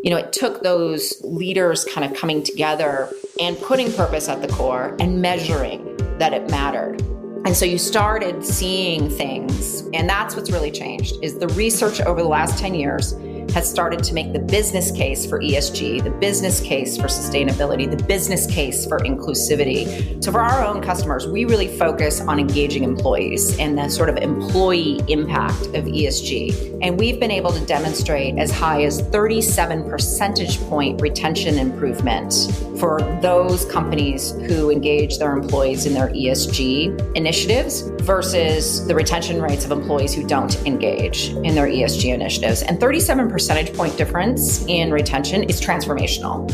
It took those leaders kind of coming together and putting purpose at the core and measuring that it mattered. And so you started seeing things, and that's what's really changed, is the research over the last 10 years has started to make the business case for ESG, the business case for sustainability, the business case for inclusivity. So for our own customers, we really focus on engaging employees and the sort of employee impact of ESG. And we've been able to demonstrate as high as 37 percentage point retention improvement for those companies who engage their employees in their ESG initiatives versus the retention rates of employees who don't engage in their ESG initiatives. And 37 percentage point difference in retention is transformational.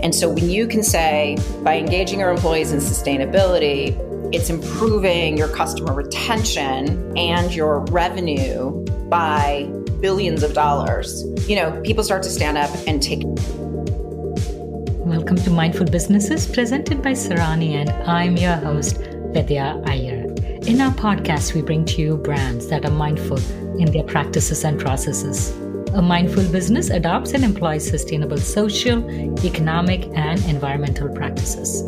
And so when you can say, by engaging your employees in sustainability, it's improving your customer retention and your revenue by billions of dollars, people start to stand up and take. Welcome to Mindful Businesses, presented by Sarani, and I'm your host, Vidya Iyer. In our podcast, we bring to you brands that are mindful in their practices and processes. A mindful business adopts and employs sustainable social, economic, and environmental practices.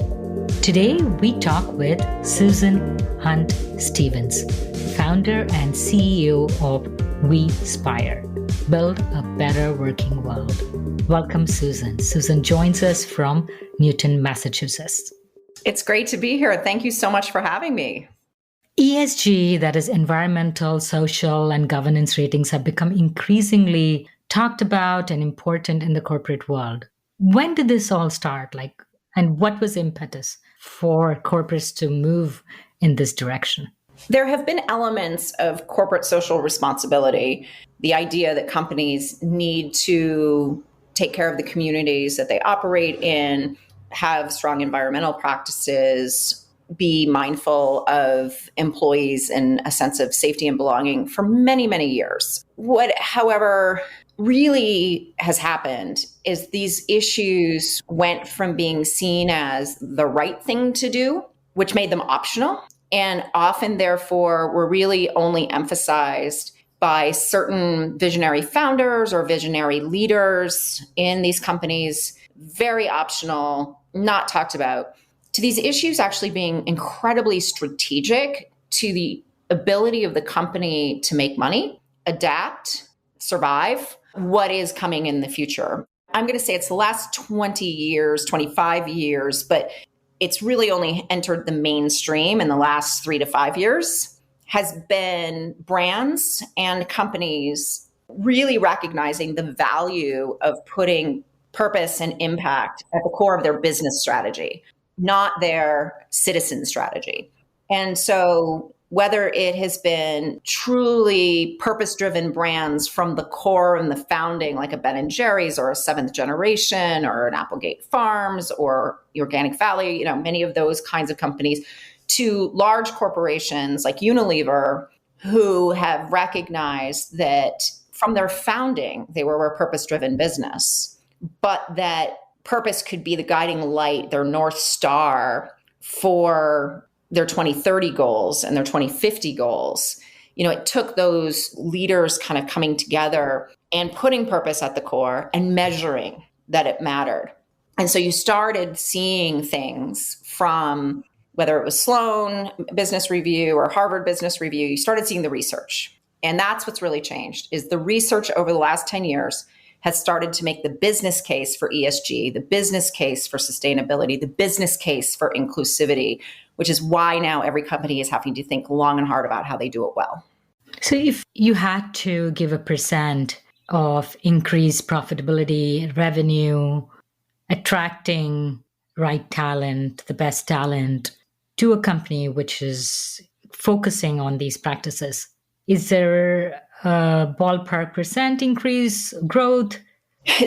Today, we talk with Susan Hunt Stevens, founder and CEO of Wespire, Build a Better Working World. Welcome, Susan. Susan joins us from Newton, Massachusetts. It's great to be here. Thank you so much for having me. ESG, that is environmental, social, and governance ratings, have become increasingly talked about and important in the corporate world. When did this all start? And what was impetus for corporates to move in this direction? There have been elements of corporate social responsibility, the idea that companies need to take care of the communities that they operate in, have strong environmental practices, be mindful of employees and a sense of safety and belonging for many, many years. What, however, really has happened is these issues went from being seen as the right thing to do, which made them optional, and often, therefore, were really only emphasized by certain visionary founders or visionary leaders in these companies, very optional, not talked about, to these issues actually being incredibly strategic to the ability of the company to make money, adapt, survive, what is coming in the future. I'm going to say it's the last 20 years, 25 years, but it's really only entered the mainstream in the last 3 to 5 years, has been brands and companies really recognizing the value of putting purpose and impact at the core of their business strategy, not their citizen strategy. And so whether it has been truly purpose-driven brands from the core and the founding, like a Ben & Jerry's or a Seventh Generation or an Applegate Farms or Organic Valley, many of those kinds of companies, to large corporations like Unilever, who have recognized that from their founding, they were a purpose-driven business, but that purpose could be the guiding light, their North Star for their 2030 goals and their 2050 goals. It took those leaders kind of coming together and putting purpose at the core and measuring that it mattered. And so you started seeing things from whether it was Sloan Business Review or Harvard Business Review, you started seeing the research. And that's what's really changed, is the research over the last 10 years has started to make the business case for ESG, the business case for sustainability, the business case for inclusivity, which is why now every company is having to think long and hard about how they do it well. So if you had to give a percent of increased profitability, revenue, attracting right talent, the best talent to a company which is focusing on these practices, is there a ballpark percent increase, growth?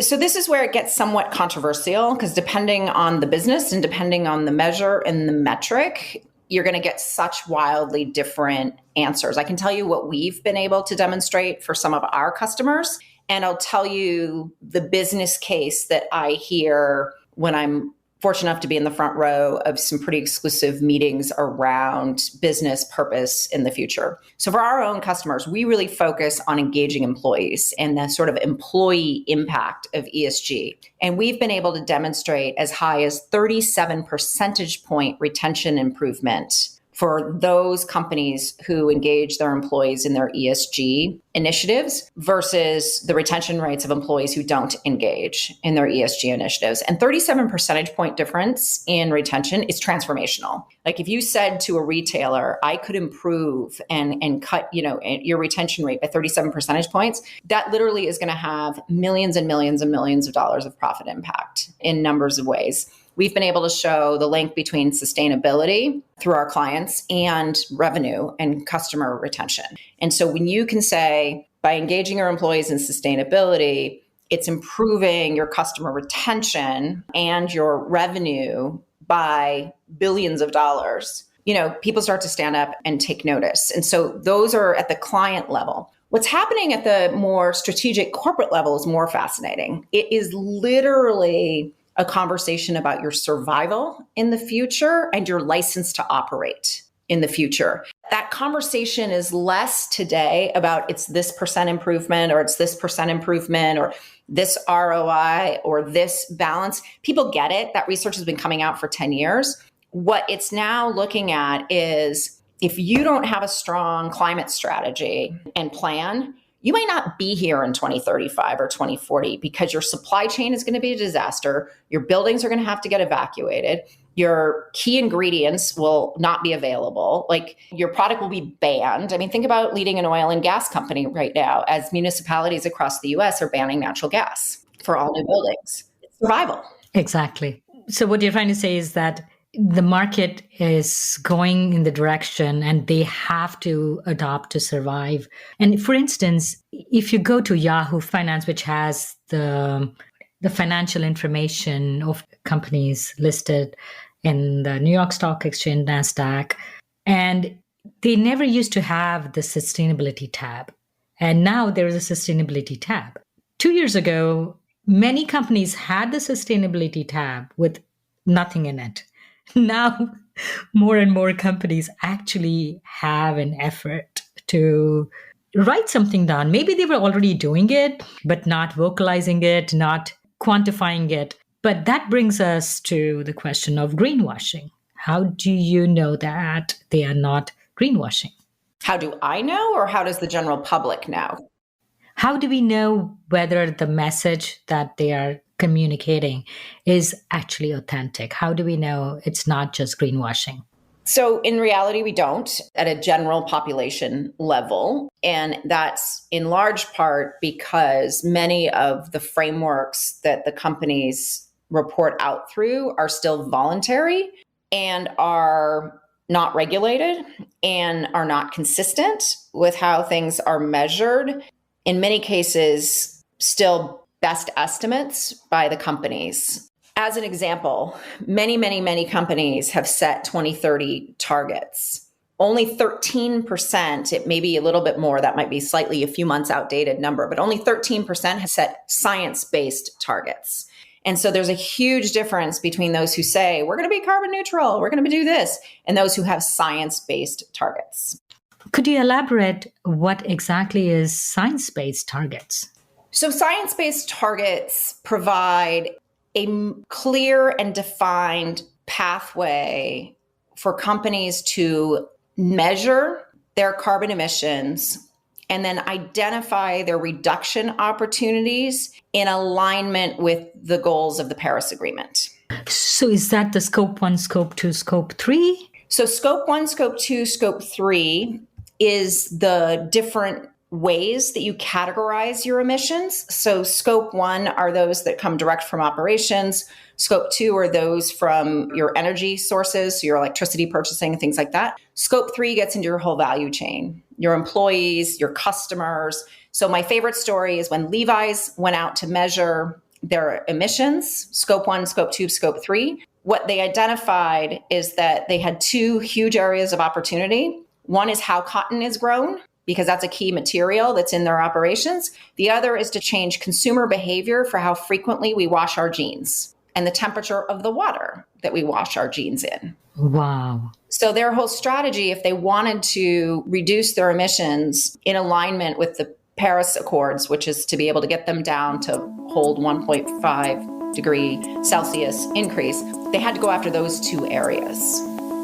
So this is where it gets somewhat controversial, because depending on the business and depending on the measure and the metric, you're going to get such wildly different answers. I can tell you what we've been able to demonstrate for some of our customers, and I'll tell you the business case that I hear when I'm fortunate enough to be in the front row of some pretty exclusive meetings around business purpose in the future. So for our own customers, we really focus on engaging employees and the sort of employee impact of ESG. And we've been able to demonstrate as high as 37 percentage point retention improvement for those companies who engage their employees in their ESG initiatives versus the retention rates of employees who don't engage in their ESG initiatives. And 37 percentage point difference in retention is transformational. Like if you said to a retailer, I could improve and cut, your retention rate by 37 percentage points, that literally is going to have millions and millions and millions of dollars of profit impact in numbers of ways. We've been able to show the link between sustainability through our clients and revenue and customer retention. And so when you can say, by engaging your employees in sustainability, it's improving your customer retention and your revenue by billions of dollars, people start to stand up and take notice. And so those are at the client level. What's happening at the more strategic corporate level is more fascinating. It is literally a conversation about your survival in the future and your license to operate in the future. That conversation is less today about it's this percent improvement or it's this percent improvement or this ROI or this balance. People get it. That research has been coming out for 10 years. What it's now looking at is if you don't have a strong climate strategy and plan, you might not be here in 2035 or 2040 because your supply chain is going to be a disaster. Your buildings are going to have to get evacuated. Your key ingredients will not be available. Like your product will be banned. I mean, think about leading an oil and gas company right now as municipalities across the US are banning natural gas for all new buildings. It's survival. Exactly. So what you're trying to say is that the market is going in the direction and they have to adopt to survive. And for instance, if you go to Yahoo Finance, which has the financial information of companies listed in the New York Stock Exchange, NASDAQ, and they never used to have the sustainability tab. And now there is a sustainability tab. 2 years ago, many companies had the sustainability tab with nothing in it. Now, more and more companies actually have an effort to write something down. Maybe they were already doing it, but not vocalizing it, not quantifying it. But that brings us to the question of greenwashing. How do you know that they are not greenwashing? How do I know, or how does the general public know? How do we know whether the message that they are communicating is actually authentic? How do we know it's not just greenwashing? So in reality, we don't at a general population level. And that's in large part because many of the frameworks that the companies report out through are still voluntary and are not regulated and are not consistent with how things are measured. In many cases, still best estimates by the companies. As an example, many companies have set 2030 targets. Only 13%, it may be a little bit more, that might be slightly a few months outdated number, but only 13% has set science-based targets. And so there's a huge difference between those who say, we're going to be carbon neutral, we're going to do this, and those who have science-based targets. Could you elaborate what exactly is science-based targets? So science-based targets provide a clear and defined pathway for companies to measure their carbon emissions and then identify their reduction opportunities in alignment with the goals of the Paris Agreement. So is that the scope 1, scope 2, scope 3? So scope 1, scope 2, scope 3 is the different ways that you categorize your emissions. So scope 1 are those that come direct from operations. Scope 2 are those from your energy sources, so your electricity purchasing, things like that. Scope 3 gets into your whole value chain, your employees, your customers. So my favorite story is when Levi's went out to measure their emissions, scope 1, scope 2, scope 3. What they identified is that they had two huge areas of opportunity. One is how cotton is grown, because that's a key material that's in their operations. The other is to change consumer behavior for how frequently we wash our jeans. and the temperature of the water that we wash our jeans in. Wow. So their whole strategy, if they wanted to reduce their emissions in alignment with the Paris Accords, which is to be able to get them down to hold 1.5 degree Celsius increase, they had to go after those two areas.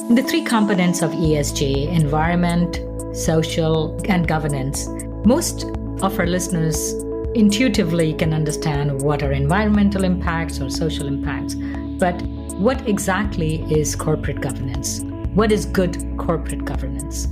The three components of ESG, environment, social, and governance. Most of our listeners intuitively can understand what are environmental impacts or social impacts. But what exactly is corporate governance? What is good corporate governance?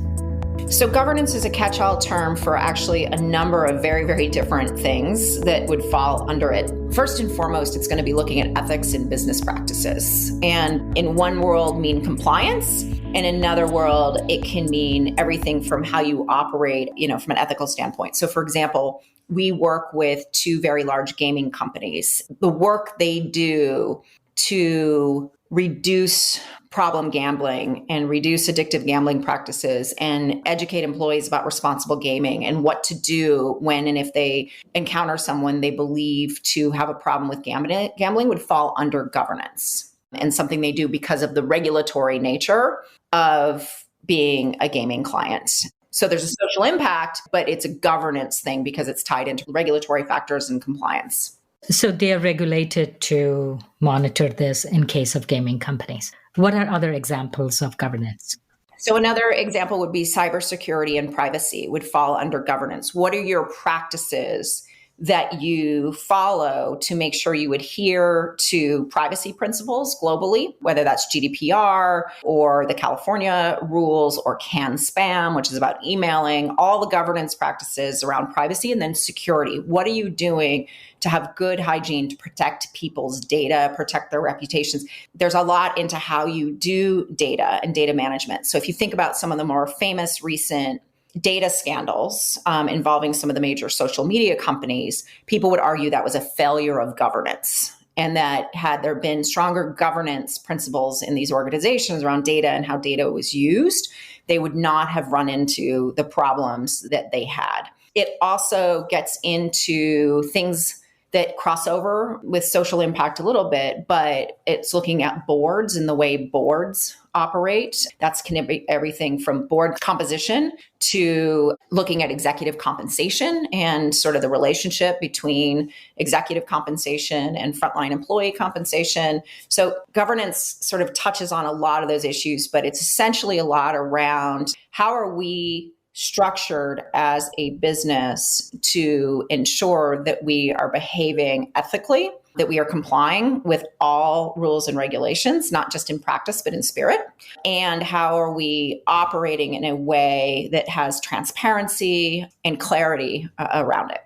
So governance is a catch-all term for actually a number of very, very different things that would fall under it. First and foremost, it's going to be looking at ethics and business practices. And in one world mean compliance. In another world, it can mean everything from how you operate, from an ethical standpoint. So for example, we work with two very large gaming companies. The work they do to reduce problem gambling and reduce addictive gambling practices and educate employees about responsible gaming and what to do when and if they encounter someone they believe to have a problem with gambling would fall under governance, and something they do because of the regulatory nature of being a gaming client. So there's a social impact, but it's a governance thing because it's tied into regulatory factors and compliance. So they are regulated to monitor this in case of gaming companies. What are other examples of governance? So another example would be cybersecurity and privacy would fall under governance. What are your practices that you follow to make sure you adhere to privacy principles globally, whether that's GDPR or the California rules or CAN spam, which is about emailing, all the governance practices around privacy, and then security. What are you doing to have good hygiene to protect people's data, protect their reputations? There's a lot into how you do data and data management. So if you think about some of the more famous recent data scandals involving some of the major social media companies, people would argue that was a failure of governance, and that had there been stronger governance principles in these organizations around data and how data was used, they would not have run into the problems that they had. It also gets into things that cross over with social impact a little bit, but it's looking at boards and the way boards operate. That's can be everything from board composition to looking at executive compensation and sort of the relationship between executive compensation and frontline employee compensation. So governance sort of touches on a lot of those issues, but it's essentially a lot around how are we structured as a business to ensure that we are behaving ethically, that we are complying with all rules and regulations, not just in practice, but in spirit. And how are we operating in a way that has transparency and clarity around it?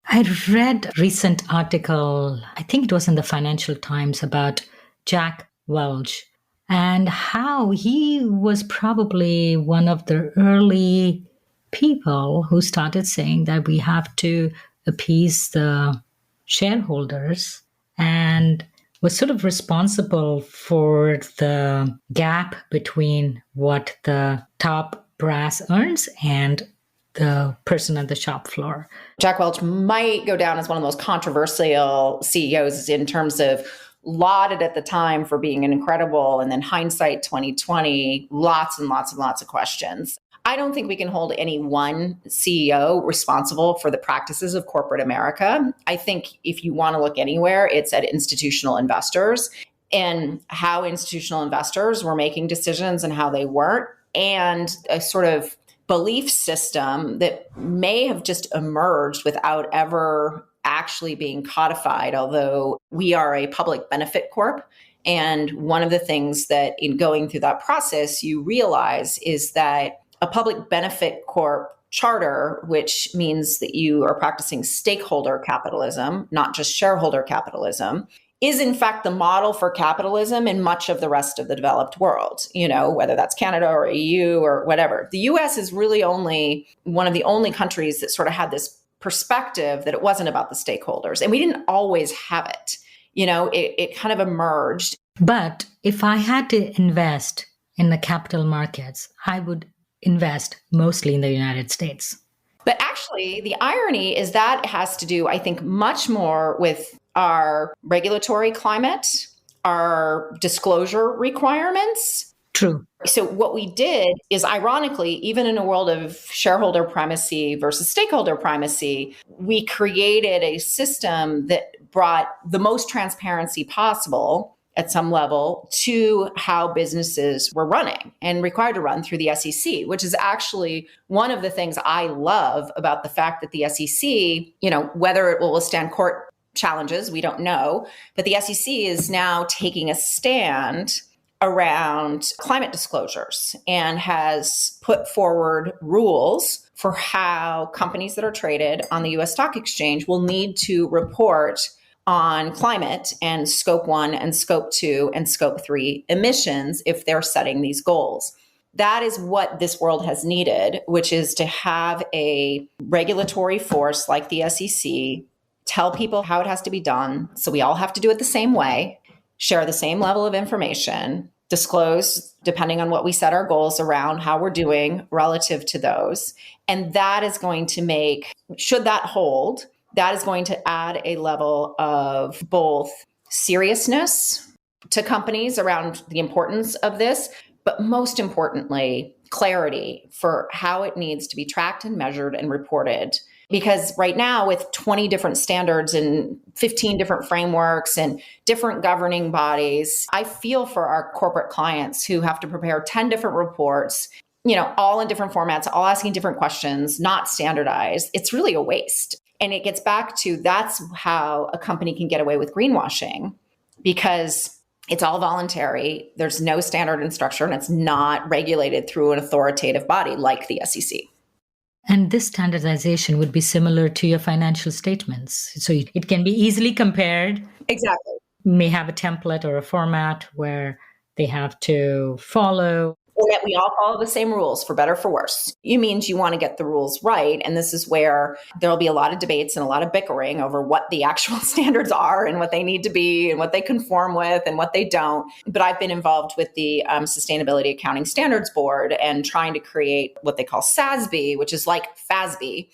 I read a recent article, I think it was in the Financial Times, about Jack Welch and how he was probably one of the early people who started saying that we have to appease the shareholders, and was sort of responsible for the gap between what the top brass earns and the person on the shop floor. Jack Welch might go down as one of the most controversial CEOs in terms of lauded at the time for being an incredible, and then hindsight 2020, lots and lots and lots of questions. I don't think we can hold any one CEO responsible for the practices of corporate America. I think if you want to look anywhere, it's at institutional investors and how institutional investors were making decisions and how they weren't, and a sort of belief system that may have just emerged without ever actually being codified, although we are a public benefit corp. And one of the things that in going through that process, you realize is that a public benefit corp charter, which means that you are practicing stakeholder capitalism, not just shareholder capitalism, is in fact the model for capitalism in much of the rest of the developed world, whether that's Canada or EU or whatever. The US is really only one of the only countries that sort of had this perspective that it wasn't about the stakeholders. And we didn't always have it. It kind of emerged. But if I had to invest in the capital markets, I would invest mostly in the United States. But actually, the irony is that has to do, I think, much more with our regulatory climate, our disclosure requirements. True. So what we did is, ironically, even in a world of shareholder primacy versus stakeholder primacy, we created a system that brought the most transparency possible at some level to how businesses were running and required to run through the SEC, which is actually one of the things I love about the fact that the SEC, whether it will withstand court challenges, we don't know, but the SEC is now taking a stand around climate disclosures and has put forward rules for how companies that are traded on the US stock exchange will need to report on climate and scope 1 and scope 2 and scope 3 emissions if they're setting these goals. That is what this world has needed, which is to have a regulatory force like the SEC tell people how it has to be done. So we all have to do it the same way, share the same level of information, disclose depending on what we set our goals around, how we're doing relative to those. And that is going to make, should that hold, that is going to add a level of both seriousness to companies around the importance of this, but most importantly, clarity for how it needs to be tracked and measured and reported. Because right now, with 20 different standards and 15 different frameworks and different governing bodies, I feel for our corporate clients who have to prepare 10 different reports, all in different formats, all asking different questions, not standardized. It's really a waste. And it gets back to, that's how a company can get away with greenwashing, because it's all voluntary. There's no standard and structure, and it's not regulated through an authoritative body like the SEC. And this standardization would be similar to your financial statements. So it can be easily compared. Exactly. May have a template or a format where they have to follow. Or that we all follow the same rules, for better or for worse. It means you want to get the rules right. And this is where there'll be a lot of debates and a lot of bickering over what the actual standards are and what they need to be and what they conform with and what they don't. But I've been involved with the Sustainability Accounting Standards Board and trying to create what they call SASB, which is like FASB,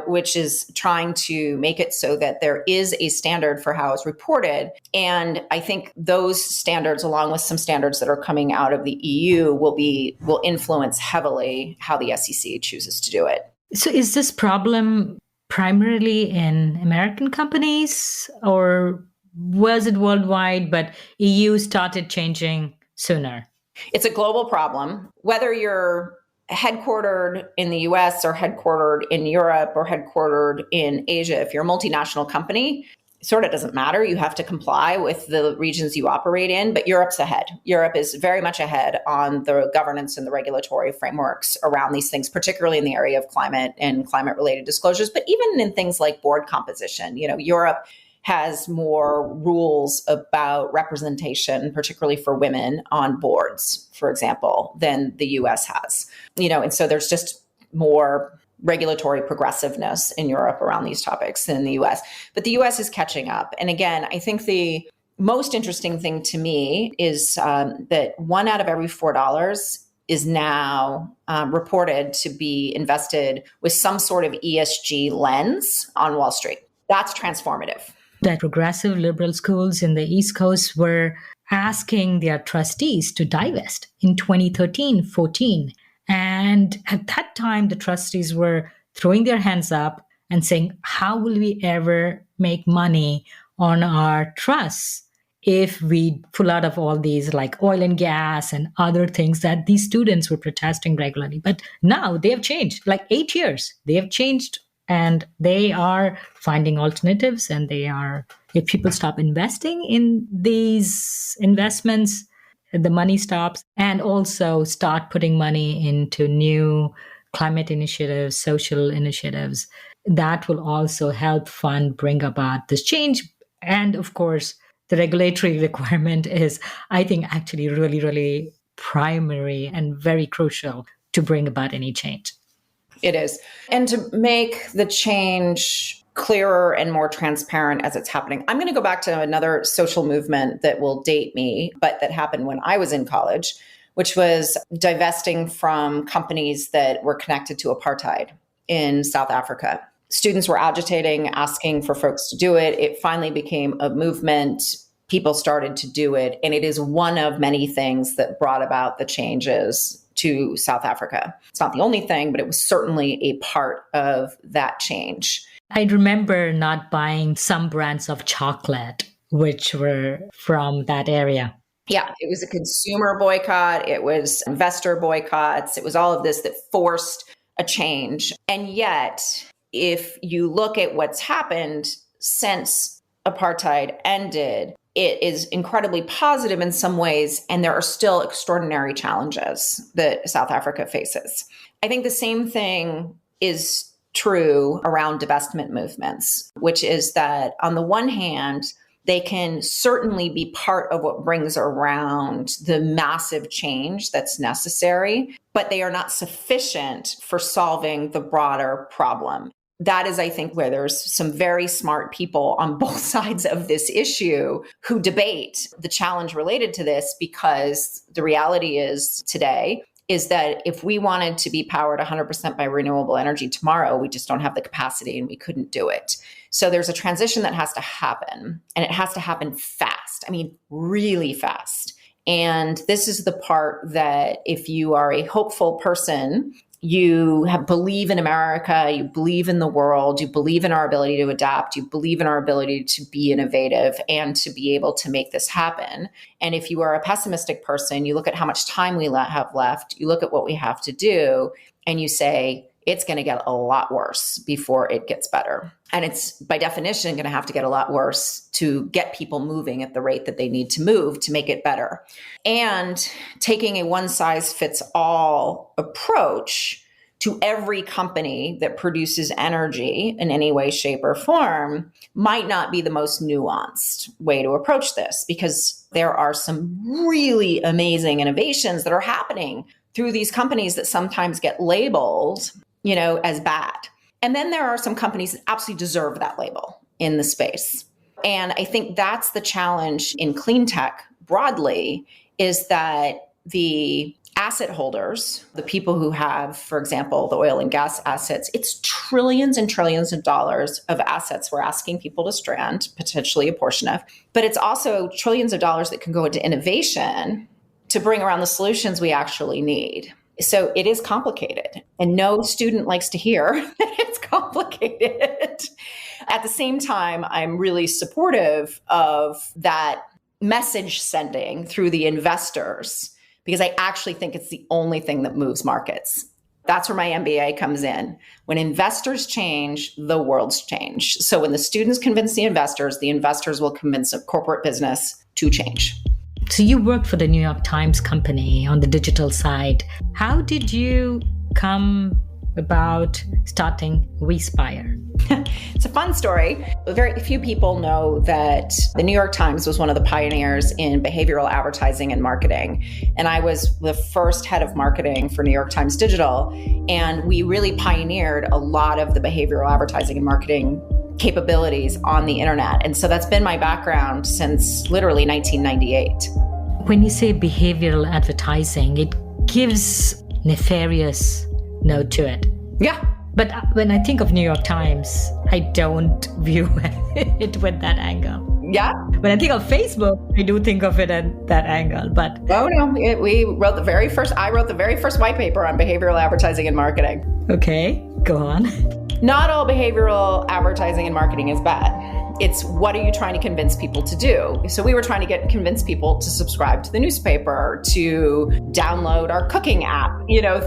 which is trying to make it so that there is a standard for how it's reported. And I think those standards, along with some standards that are coming out of the EU, will influence heavily how the SEC chooses to do it. So is this problem primarily in American companies, or was it worldwide, but EU started changing sooner? It's a global problem. Whether you're headquartered in the US or headquartered in Europe or headquartered in Asia, if you're a multinational company, it sort of doesn't matter. You have to comply with the regions you operate in, but Europe's ahead. Europe is very much ahead on the governance and the regulatory frameworks around these things, particularly in the area of climate and climate-related disclosures, but even in things like board composition. Europe has more rules about representation, particularly for women on boards, for example, than the US has. And so there's just more regulatory progressiveness in Europe around these topics than in the US. But the US is catching up. And again, I think the most interesting thing to me is that $1 out of every $4 is now reported to be invested with some sort of ESG lens on Wall Street. That's transformative. That progressive liberal schools in the East Coast were asking their trustees to divest in 2013-14. And at that time, the trustees were throwing their hands up and saying, how will we ever make money on our trusts if we pull out of all these like oil and gas and other things that these students were protesting regularly? But now they have changed, like 8 years. They have changed. And they are finding alternatives, and if people stop investing in these investments, the money stops, and also start putting money into new climate initiatives, social initiatives, that will also help bring about this change. And of course, the regulatory requirement is, I think, actually really, really primary and very crucial to bring about any change. It is. And to make the change clearer and more transparent as it's happening, I'm going to go back to another social movement that will date me, but that happened when I was in college, which was divesting from companies that were connected to apartheid in South Africa. students were agitating, asking for folks to do it. It finally became a movement. People started to do it. And it is one of many things that brought about the changes to South Africa. It's not the only thing, but it was certainly a part of that change. I remember not buying some brands of chocolate, which were from that area. Yeah, it was a consumer boycott. It was investor boycotts. It was all of this that forced a change. And yet, if you look at what's happened since apartheid ended, it is incredibly positive in some ways, and there are still extraordinary challenges that South Africa faces. I think the same thing is true around divestment movements, which is that on the one hand, they can certainly be part of what brings around the massive change that's necessary, but they are not sufficient for solving the broader problem. That is, I think, where there's some very smart people on both sides of this issue who debate the challenge related to this, because the reality is today is that if we wanted to be powered 100% by renewable energy tomorrow, we just don't have the capacity and we couldn't do it. So there's a transition that has to happen, and it has to happen fast. I mean, really fast. And this is the part that if you are a hopeful person, you believe in America, you believe in the world, you believe in our ability to adapt, you believe in our ability to be innovative and to be able to make this happen. And if you are a pessimistic person, you look at how much time we have left, you look at what we have to do, and you say, it's going to get a lot worse before it gets better. And it's by definition going to have to get a lot worse to get people moving at the rate that they need to move to make it better. And taking a one-size-fits-all approach to every company that produces energy in any way, shape, or form might not be the most nuanced way to approach this, because there are some really amazing innovations that are happening through these companies that sometimes get labeled, as bad. And then there are some companies that absolutely deserve that label in the space. And I think that's the challenge in clean tech broadly, is that the asset holders, the people who have, for example, the oil and gas assets, it's trillions and trillions of dollars of assets we're asking people to strand, potentially a portion of, but it's also trillions of dollars that can go into innovation to bring around the solutions we actually need. So it is complicated, and no student likes to hear that it's complicated. At the same time, I'm really supportive of that message sending through the investors, because I actually think it's the only thing that moves markets. That's where my MBA comes in. When investors change, the world's change. So when the students convince the investors will convince a corporate business to change. So you worked for the New York Times company on the digital side. How did you come about starting Wespire? It's a fun story. Very few people know that the New York Times was one of the pioneers in behavioral advertising and marketing. And I was the first head of marketing for New York Times Digital. And we really pioneered a lot of the behavioral advertising and marketing capabilities on the internet. And so that's been my background since literally 1998. When you say behavioral advertising, it gives nefarious note to it. Yeah. But when I think of New York Times, I don't view it with that angle. Yeah. When I think of Facebook, I do think of it at that angle. But oh no, I wrote the very first white paper on behavioral advertising and marketing. Okay, go on. Not all behavioral advertising and marketing is bad. It's what are you trying to convince people to do? So we were trying to convince people to subscribe to the newspaper, to download our cooking app,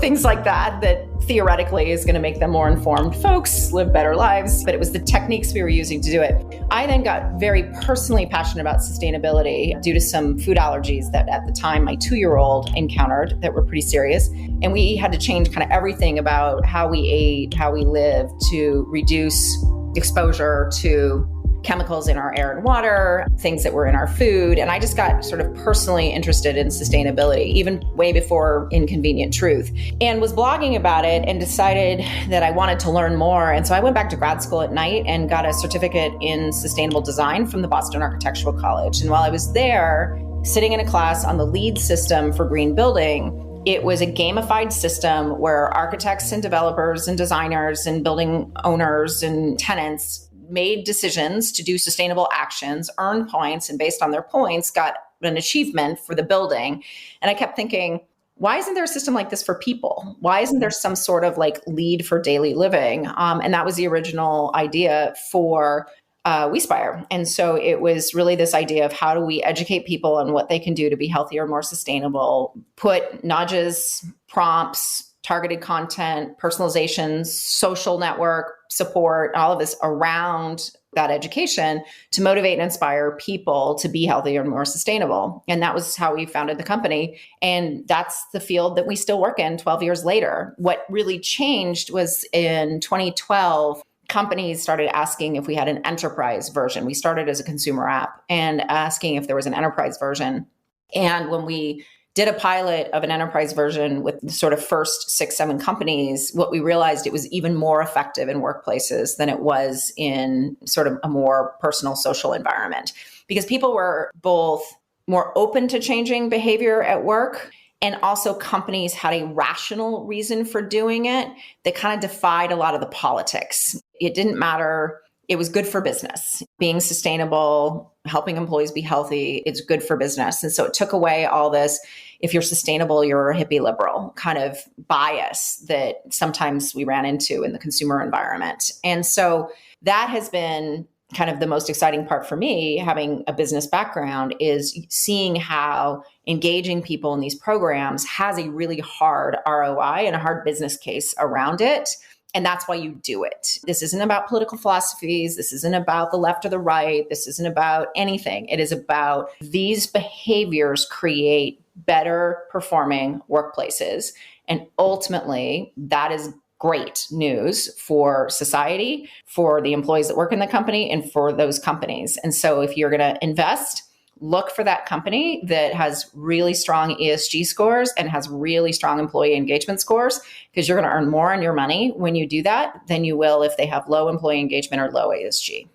things like that theoretically is going to make them more informed folks, live better lives. But it was the techniques we were using to do it. I then got very personally passionate about sustainability due to some food allergies that at the time my 2-year-old encountered that were pretty serious. And we had to change kind of everything about how we ate, how we lived to reduce exposure to chemicals in our air and water, things that were in our food. And I just got sort of personally interested in sustainability, even way before Inconvenient Truth, and was blogging about it and decided that I wanted to learn more. And so I went back to grad school at night and got a certificate in sustainable design from the Boston Architectural College. And while I was there, sitting in a class on the LEED system for green building, It was a gamified system where architects and developers and designers and building owners and tenants made decisions to do sustainable actions, earned points, and based on their points, got an achievement for the building. And I kept thinking, why isn't there a system like this for people? Why isn't there some sort of like lead for daily living? And that was the original idea for Wespire. And so it was really this idea of how do we educate people on what they can do to be healthier and more sustainable, put nudges, prompts, targeted content, personalizations, social network support, all of this around that education to motivate and inspire people to be healthier and more sustainable. And that was how we founded the company. And that's the field that we still work in 12 years later. What really changed was in 2012, companies started asking if we had an enterprise version. We started as a consumer app and asking if there was an enterprise version. And when we did a pilot of an enterprise version with the sort of first 6, 7 companies, what we realized it was even more effective in workplaces than it was in sort of a more personal social environment, because people were both more open to changing behavior at work, and also companies had a rational reason for doing it that kind of defied a lot of the politics. It didn't matter. It was good for business. Being sustainable, helping employees be healthy, it's good for business. And so it took away all this, if you're sustainable, you're a hippie liberal kind of bias that sometimes we ran into in the consumer environment. And so that has been kind of the most exciting part for me, having a business background, is seeing how engaging people in these programs has a really hard ROI and a hard business case around it. And that's why you do it. This isn't about political philosophies. This isn't about the left or the right. This isn't about anything. It is about these behaviors create better performing workplaces. And ultimately, that is great news for society, for the employees that work in the company, and for those companies. And so if you're going to invest, look for that company that has really strong ESG scores and has really strong employee engagement scores, because you're going to earn more on your money when you do that than you will if they have low employee engagement or low ESG.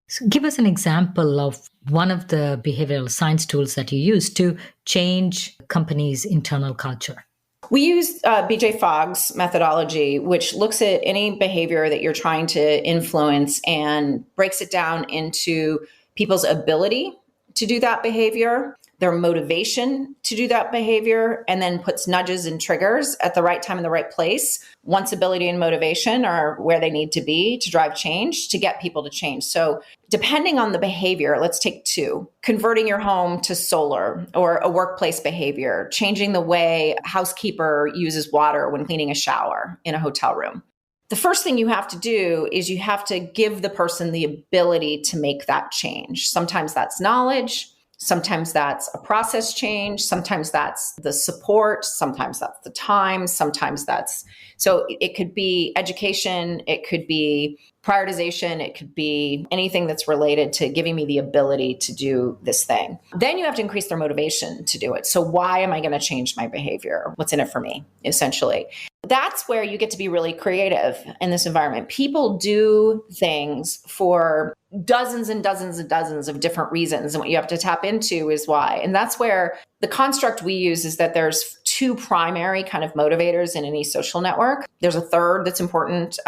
So give us an example of one of the behavioral science tools that you use to change companies' internal culture. We use BJ Fogg's methodology, which looks at any behavior that you're trying to influence and breaks it down into people's ability to do that behavior, their motivation to do that behavior, and then puts nudges and triggers at the right time in the right place. Once ability and motivation are where they need to be to drive change, to get people to change. So depending on the behavior, let's take 2, converting your home to solar, or a workplace behavior, changing the way a housekeeper uses water when cleaning a shower in a hotel room. The first thing you have to do is you have to give the person the ability to make that change. Sometimes that's knowledge. Sometimes that's a process change. Sometimes that's the support. Sometimes that's the time. Sometimes that's, so it could be education. It could be prioritization. It could be anything that's related to giving me the ability to do this thing. Then you have to increase their motivation to do it. So why am I going to change my behavior? What's in it for me, essentially? That's where you get to be really creative in this environment. People do things for dozens and dozens and dozens of different reasons. And what you have to tap into is why. And that's where the construct we use is that there's 2 primary kind of motivators in any social network. There's a third that's important.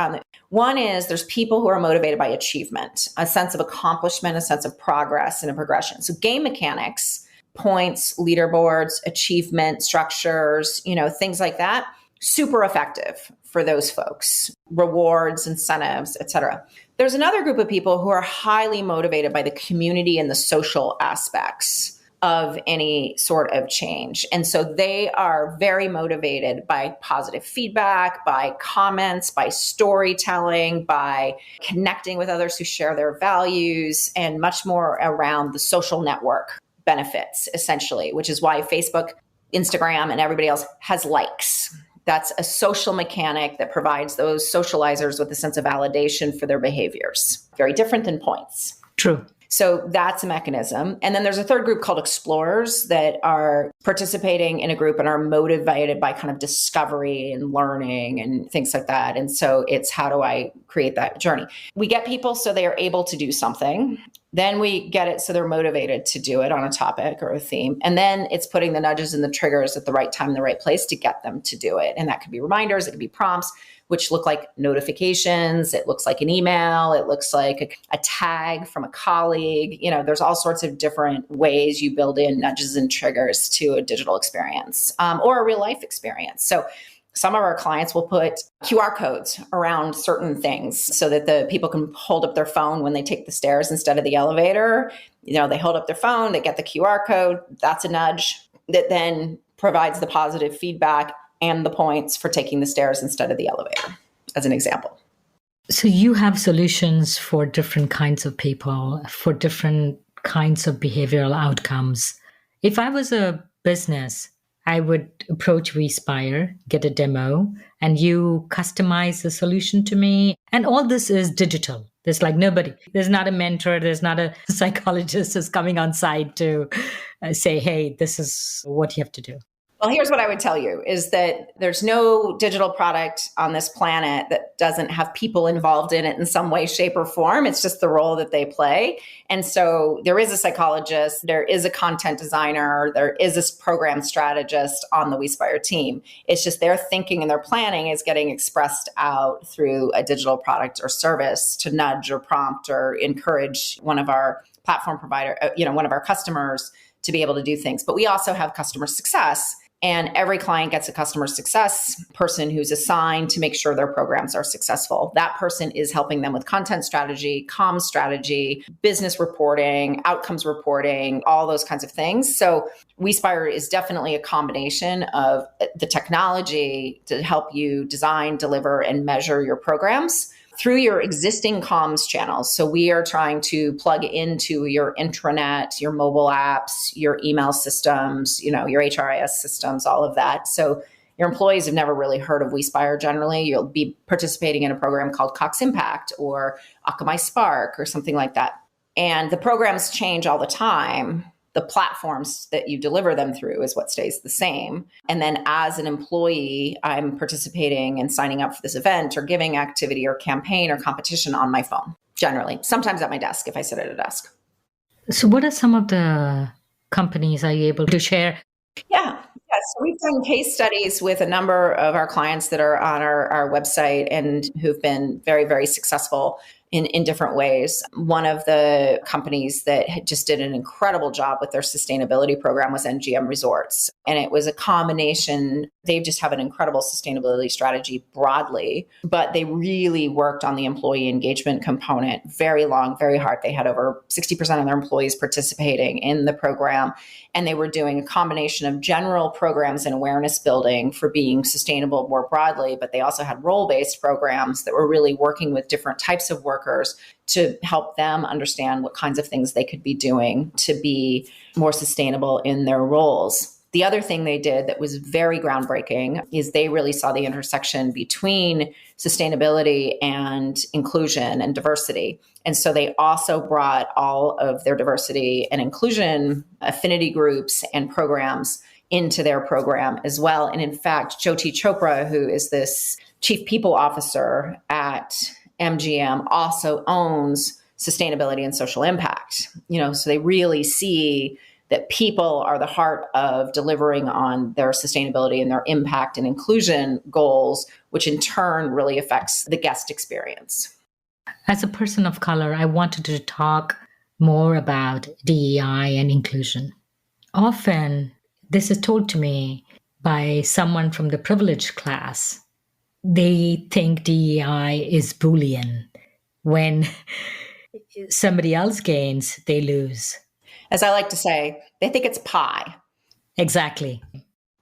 One is there's people who are motivated by achievement, a sense of accomplishment, a sense of progress, and a progression. So game mechanics, points, leaderboards, achievement structures, things like that, super effective for those folks, rewards, incentives, et cetera. There's another group of people who are highly motivated by the community and the social aspects of any sort of change. And so they are very motivated by positive feedback, by comments, by storytelling, by connecting with others who share their values, and much more around the social network benefits, essentially, which is why Facebook, Instagram, and everybody else has likes. That's a social mechanic that provides those socializers with a sense of validation for their behaviors. Very different than points. True. So that's a mechanism. And then there's a third group called explorers that are participating in a group and are motivated by kind of discovery and learning and things like that. And so it's, how do I create that journey? We get people so they are able to do something. Then we get it so they're motivated to do it on a topic or a theme. And then it's putting the nudges and the triggers at the right time, in the right place to get them to do it. And that could be reminders, it could be prompts, which look like notifications. It looks like an email. It looks like a tag from a colleague. There's all sorts of different ways you build in nudges and triggers to a digital experience or a real life experience. So some of our clients will put QR codes around certain things so that the people can hold up their phone when they take the stairs instead of the elevator. They hold up their phone, they get the QR code. That's a nudge that then provides the positive feedback and the points for taking the stairs instead of the elevator, as an example. So you have solutions for different kinds of people, for different kinds of behavioral outcomes. If I was a business, I would approach Wespire, get a demo, and you customize the solution to me. And all this is digital. There's there's not a mentor, there's not a psychologist who's coming on site to say, hey, this is what you have to do. Well, here's what I would tell you is that there's no digital product on this planet that doesn't have people involved in it in some way, shape, or form. It's just the role that they play. And so there is a psychologist, there is a content designer, there is a program strategist on the Wespire team. It's just their thinking and their planning is getting expressed out through a digital product or service to nudge or prompt or encourage one of our platform provider, one of our customers to be able to do things. But we also have customer success. And every client gets a customer success person who's assigned to make sure their programs are successful. That person is helping them with content strategy, comms strategy, business reporting, outcomes reporting, all those kinds of things. So Wespire is definitely a combination of the technology to help you design, deliver, and measure your programs through your existing comms channels. So we are trying to plug into your intranet, your mobile apps, your email systems, your HRIS systems, all of that. So your employees have never really heard of Wespire generally. You'll be participating in a program called Cox Impact or Akamai Spark or something like that. And the programs change all the time. The platforms that you deliver them through is what stays the same. And then as an employee, I'm participating and signing up for this event or giving activity or campaign or competition on my phone, generally. Sometimes at my desk if I sit at a desk. So what are some of the companies are you able to share? Yeah. So we've done case studies with a number of our clients that are on our website and who've been very, very successful in different ways. One of the companies that just did an incredible job with their sustainability program was NGM Resorts. And it was a combination. They just have an incredible sustainability strategy broadly, but they really worked on the employee engagement component very long, very hard. They had over 60% of their employees participating in the program. And they were doing a combination of general programs and awareness building for being sustainable more broadly, but they also had role-based programs that were really working with different types of workers to help them understand what kinds of things they could be doing to be more sustainable in their roles. The other thing they did that was very groundbreaking is they really saw the intersection between sustainability and inclusion and diversity. And so they also brought all of their diversity and inclusion affinity groups and programs into their program as well. And in fact, Jyoti Chopra, who is this chief people officer at MGM, also owns sustainability and social impact. So they really see that people are the heart of delivering on their sustainability and their impact and inclusion goals, which in turn really affects the guest experience. As a person of color, I wanted to talk more about DEI and inclusion. Often, this is told to me by someone from the privileged class. They think DEI is Boolean. When somebody else gains, they lose. As I like to say, they think it's pie. Exactly.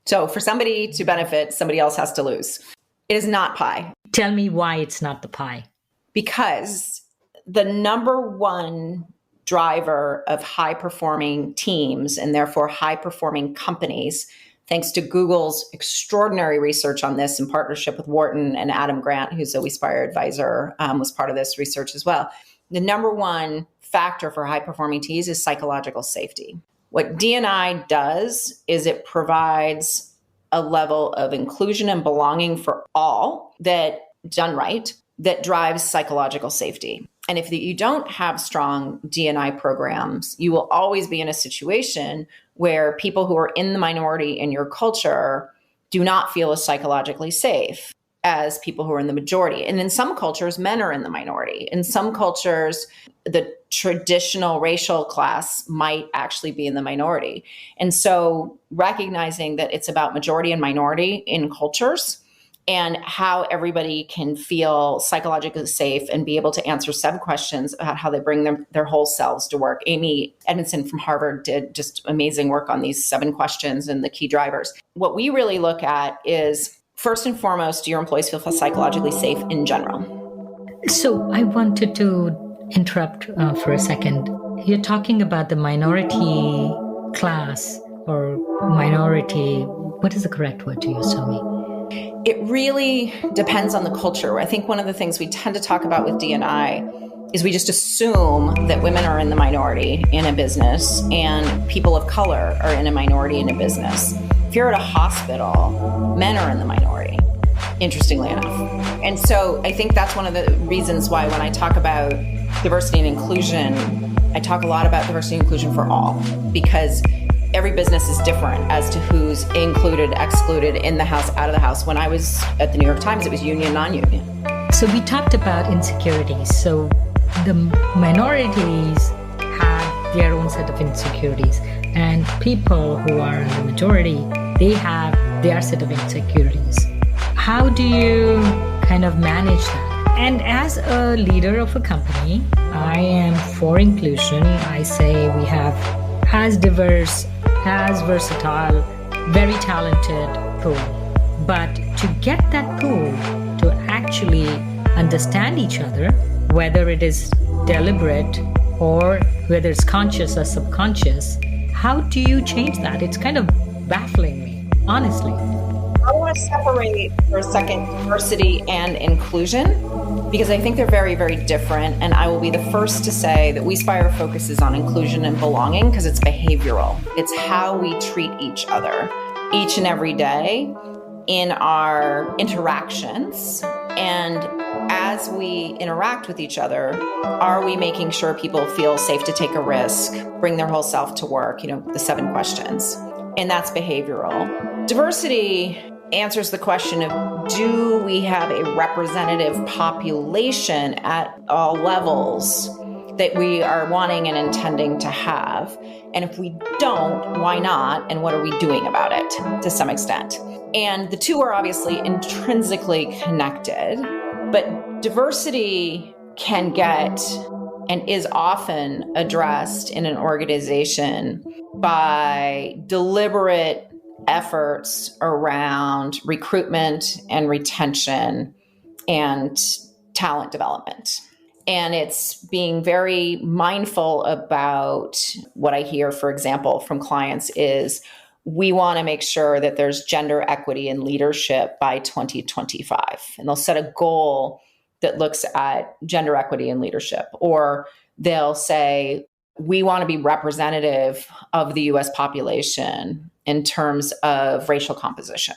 So for somebody to benefit, somebody else has to lose. It is not pie. Tell me why it's not the pie. Because the number one driver of high-performing teams and therefore high-performing companies, thanks to Google's extraordinary research on this in partnership with Wharton and Adam Grant, who's a Wespire advisor, was part of this research as well. The number one factor for high-performing teams is psychological safety. What D&I does is it provides a level of inclusion and belonging for all that, done right, that drives psychological safety. And if you don't have strong D&I programs, you will always be in a situation where people who are in the minority in your culture do not feel as psychologically safe as people who are in the majority. And in some cultures, men are in the minority. In some cultures, the traditional racial class might actually be in the minority. And so recognizing that it's about majority and minority in cultures and how everybody can feel psychologically safe and be able to answer 7 questions about how they bring their whole selves to work. Amy Edmondson from Harvard did just amazing work on these 7 questions and the key drivers. What we really look at is, first and foremost, do your employees feel psychologically safe in general? So I wanted to interrupt for a second. You're talking about the minority class or minority. What is the correct word to use, Tommy? It really depends on the culture. I think one of the things we tend to talk about with D&I is we just assume that women are in the minority in a business and people of color are in a minority in a business. If you're at a hospital, men are in the minority, interestingly enough. And so I think that's one of the reasons why when I talk about diversity and inclusion, I talk a lot about diversity and inclusion for all, because every business is different as to who's included, excluded, in the house, out of the house. When I was at the New York Times, it was union, non-union. So we talked about insecurities. So the minorities have their own set of insecurities, and people who are in the majority, they have their set of insecurities. How do you kind of manage that? And as a leader of a company, I am for inclusion. I say we have as diverse, as versatile, very talented pool. But to get that pool to actually understand each other, whether it is deliberate or whether it's conscious or subconscious, how do you change that? It's kind of baffling me, honestly. I want to separate for a second diversity and inclusion, because I think they're very, very different. And I will be the first to say that Wespire focuses on inclusion and belonging because it's behavioral. It's how we treat each other each and every day in our interactions. And as we interact with each other, are we making sure people feel safe to take a risk, bring their whole self to work, the 7 questions. And that's behavioral. Diversity answers the question of, do we have a representative population at all levels that we are wanting and intending to have? And if we don't, why not? And what are we doing about it to some extent? And the two are obviously intrinsically connected, but diversity can get and is often addressed in an organization by deliberate efforts around recruitment and retention and talent development. And it's being very mindful about what I hear, for example, from clients is we want to make sure that there's gender equity in leadership by 2025. And they'll set a goal that looks at gender equity in leadership, or they'll say, we want to be representative of the US population in terms of racial composition.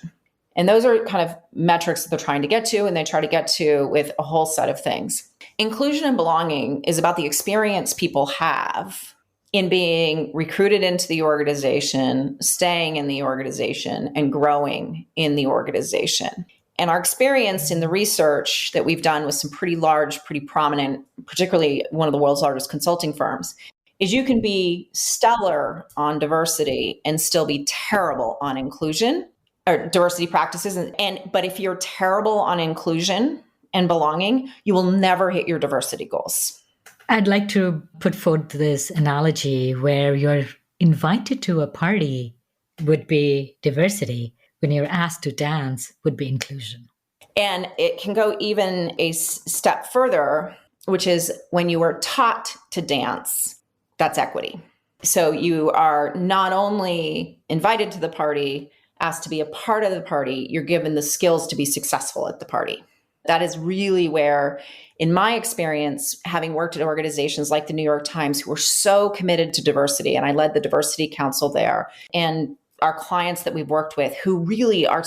And those are kind of metrics that they're trying to get to, and they try to get to with a whole set of things. Inclusion and belonging is about the experience people have in being recruited into the organization, staying in the organization, and growing in the organization. And our experience in the research that we've done with some pretty large, pretty prominent, particularly one of the world's largest consulting firms, is you can be stellar on diversity and still be terrible on inclusion or diversity practices. But if you're terrible on inclusion and belonging, you will never hit your diversity goals. I'd like to put forth this analogy where you're invited to a party would be diversity. When you're asked to dance would be inclusion. And it can go even a step further, which is when you are taught to dance, that's equity. So you are not only invited to the party, asked to be a part of the party, you're given the skills to be successful at the party. That is really where, in my experience, having worked at organizations like the New York Times, who were so committed to diversity, and I led the diversity council there, and our clients that we've worked with who really are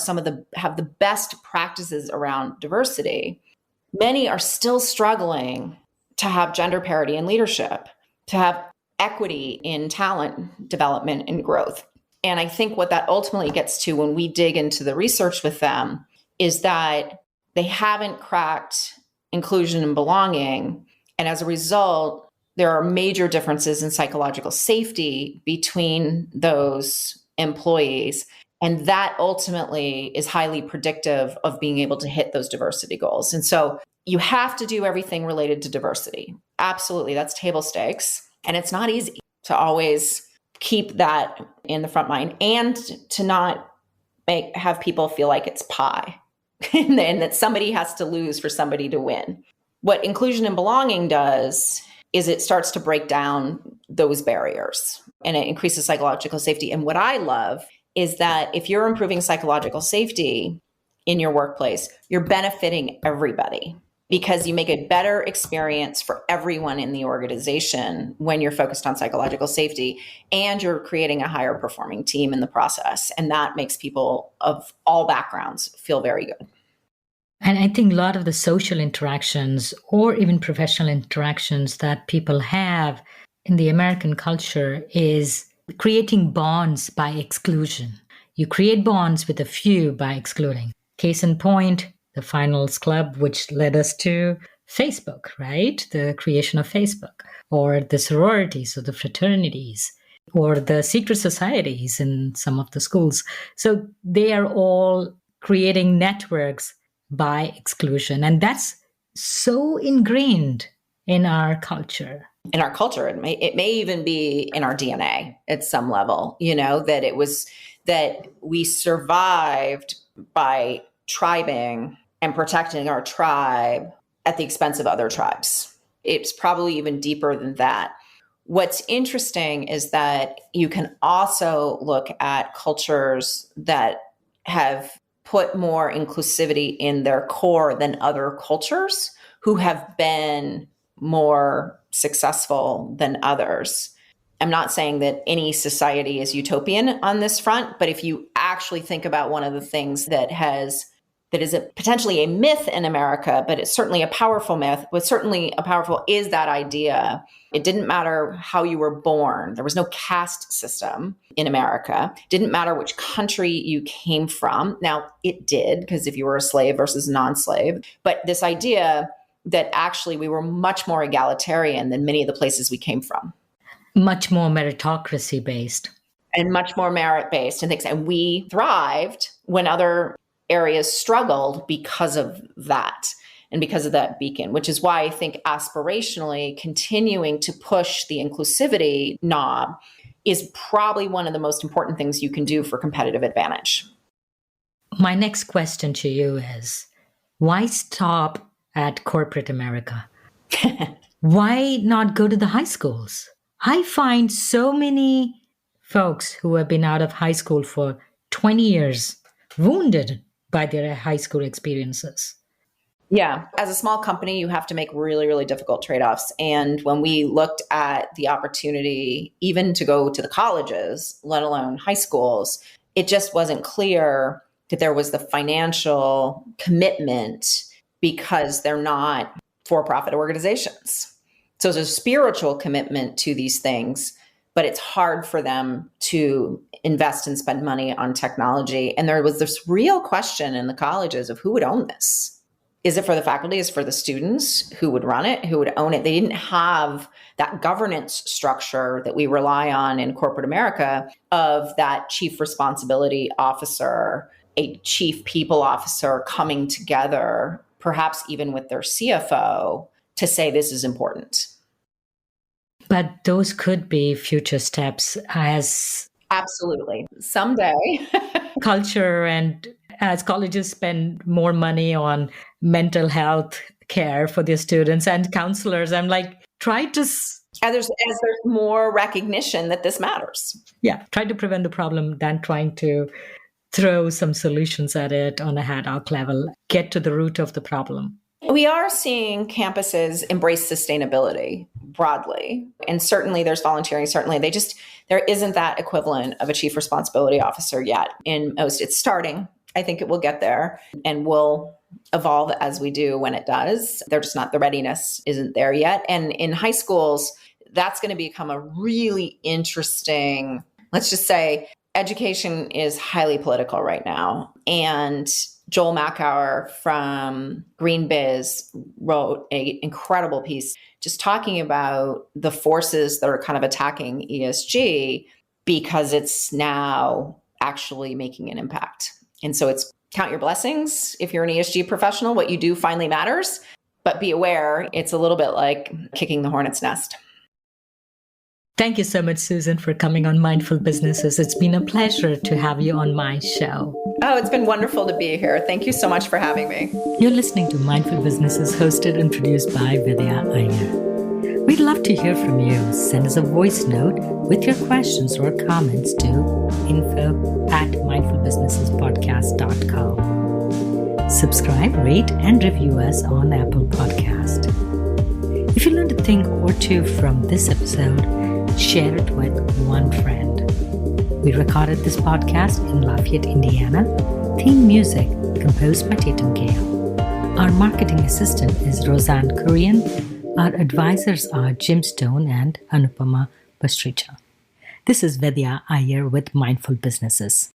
have the best practices around diversity, many are still struggling to have gender parity in leadership, to have equity in talent development and growth. And I think what that ultimately gets to when we dig into the research with them is that they haven't cracked inclusion and belonging. And as a result, there are major differences in psychological safety between those employees. And that ultimately is highly predictive of being able to hit those diversity goals. And so you have to do everything related to diversity. Absolutely. That's table stakes. And it's not easy to always keep that in the front mind and to not have people feel like it's pie and that somebody has to lose for somebody to win. What inclusion and belonging does is it starts to break down those barriers and it increases psychological safety. And what I love is that if you're improving psychological safety in your workplace, you're benefiting everybody because you make a better experience for everyone in the organization when you're focused on psychological safety, and you're creating a higher performing team in the process. And that makes people of all backgrounds feel very good. And I think a lot of the social interactions or even professional interactions that people have in the American culture is creating bonds by exclusion. You create bonds with a few by excluding. Case in point, the Finals Club, which led us to Facebook, right? The creation of Facebook, or the sororities or the fraternities, or the secret societies in some of the schools. So they are all creating networks by exclusion. And that's so ingrained in our culture. In our culture, it may even be in our DNA at some level, that we survived by tribing and protecting our tribe at the expense of other tribes. It's probably even deeper than that. What's interesting is that you can also look at cultures that have put more inclusivity in their core than other cultures who have been more successful than others. I'm not saying that any society is utopian on this front, but if you actually think about one of the things that is potentially a myth in America, but it's certainly a powerful myth, is that idea. It didn't matter how you were born. There was no caste system in America. It didn't matter which country you came from. Now, it did, because if you were a slave versus non-slave, but this idea that actually we were much more egalitarian than many of the places we came from. Much more meritocracy based. And much more merit based and things. And we thrived when other areas struggled because of that and because of that beacon, which is why I think aspirationally continuing to push the inclusivity knob is probably one of the most important things you can do for competitive advantage. My next question to you is, why stop at corporate America? Why not go to the high schools? I find so many folks who have been out of high school for 20 years wounded by their high school experiences. Yeah. As a small company, you have to make really, really difficult trade-offs. And when we looked at the opportunity even to go to the colleges, let alone high schools, it just wasn't clear that there was the financial commitment because they're not for-profit organizations. So there's a spiritual commitment to these things, but it's hard for them to invest and spend money on technology. And there was this real question in the colleges of who would own this. Is it for the faculty? Is it for the students? Who would run it? Who would own it? They didn't have that governance structure that we rely on in corporate America of that chief responsibility officer, a chief people officer coming together, perhaps even with their CFO, to say this is important. But those could be future steps as... Absolutely. Someday. Culture, and as colleges spend more money on mental health care for their students and counselors, I'm like, try to... As there's more recognition that this matters. Yeah, try to prevent the problem than trying to throw some solutions at it on a ad hoc level. Get to the root of the problem. We are seeing campuses embrace sustainability broadly. And certainly there's volunteering. Certainly there isn't that equivalent of a chief responsibility officer yet in most. It's starting. I think it will get there, and we'll evolve as we do when it does. They're just not, the readiness isn't there yet. And in high schools, that's going to become a really interesting, let's just say, education is highly political right now. And Joel Mackauer from Green Biz wrote an incredible piece just talking about the forces that are kind of attacking ESG because it's now actually making an impact. And so it's count your blessings. If you're an ESG professional, what you do finally matters, but be aware it's a little bit like kicking the hornet's nest. Thank you so much, Susan, for coming on Mindful Businesses. It's been a pleasure to have you on my show. Oh, it's been wonderful to be here. Thank you so much for having me. You're listening to Mindful Businesses, hosted and produced by Vidya Iyer. We'd love to hear from you. Send us a voice note with your questions or comments to info@mindfulbusinessespodcast.com. Subscribe, rate, and review us on Apple Podcast. If you learned a thing or two from this episode, share it with one friend. We recorded this podcast in Lafayette, Indiana. Theme music composed by Tatum Gale. Our marketing assistant is Roseanne Kurian. Our advisors are Jim Stone and Anupama Pastricha. This is Vidya Iyer with Mindful Businesses.